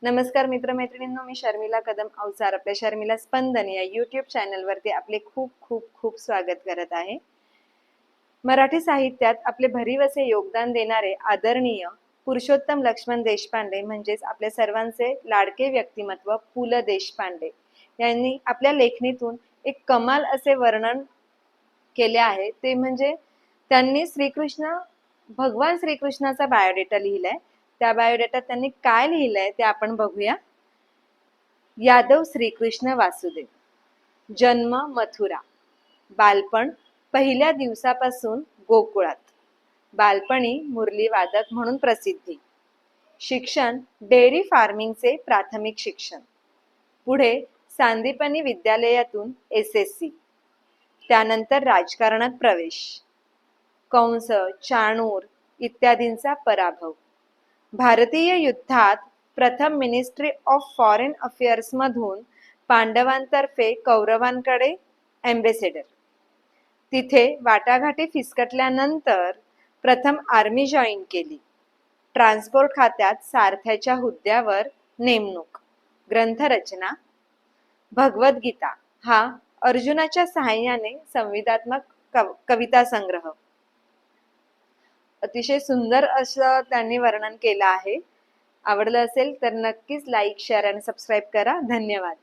नमस्कार मित्रमैत्रिणींनो, मी शर्मिला कदम अवचार आपल्या शर्मिला स्पंदन या यूट्यूब चॅनलवरती आपले खूप खूप खूप स्वागत करत आहे। मराठी साहित्यात आपले भरीव असे योगदान देणारे आदरणीय पुरुषोत्तम लक्ष्मण देशपांडे म्हणजेच आपल्या सर्वांचे लाडके व्यक्तिमत्व पु ल देशपांडे यांनी आपल्या लेखणीतून एक कमाल असे वर्णन केले आहे। ते म्हणजे त्यांनी भगवान श्रीकृष्णाचा बायोडेटा लिहिलाय। त्या बायोडेटात त्यांनी काय लिहिलंय ते आपण बघूया। यादव श्रीकृष्ण वासुदेव, जन्म मथुरा, बालपण पहिल्या दिवसापासून गोकुळात, बालपणी मुरली वादक म्हणून प्रसिद्धी, शिक्षण डेअरी फार्मिंगचे प्राथमिक शिक्षण, पुढे सांदीपनी विद्यालयातून SSC, त्यानंतर राजकारणात प्रवेश, कंस, चाणूर इत्यादींचा पराभव, भारतीय युद्धात प्रथम मिनिस्ट्री ऑफ फॉरेन अफेअर्स मधून पांडवांतर्फे कौरवांकडे एम्बेसेडर, तिथे वाटाघाटी फिसकटल्यानंतर प्रथम आर्मी जॉईन केली, ट्रान्सपोर्ट खात्यात सारथ्याच्या हुद्द्यावर नेमणूक, ग्रंथरचना भगवद्गीता हा अर्जुनाच्या सहाय्याने संविधात्मक कविता संग्रह। अतिशय सुंदर असं त्यांनी वर्णन केलं आहे। आवडलं असेल तर नक्कीच लाईक, शेअर आणि सबस्क्राईब करा। धन्यवाद।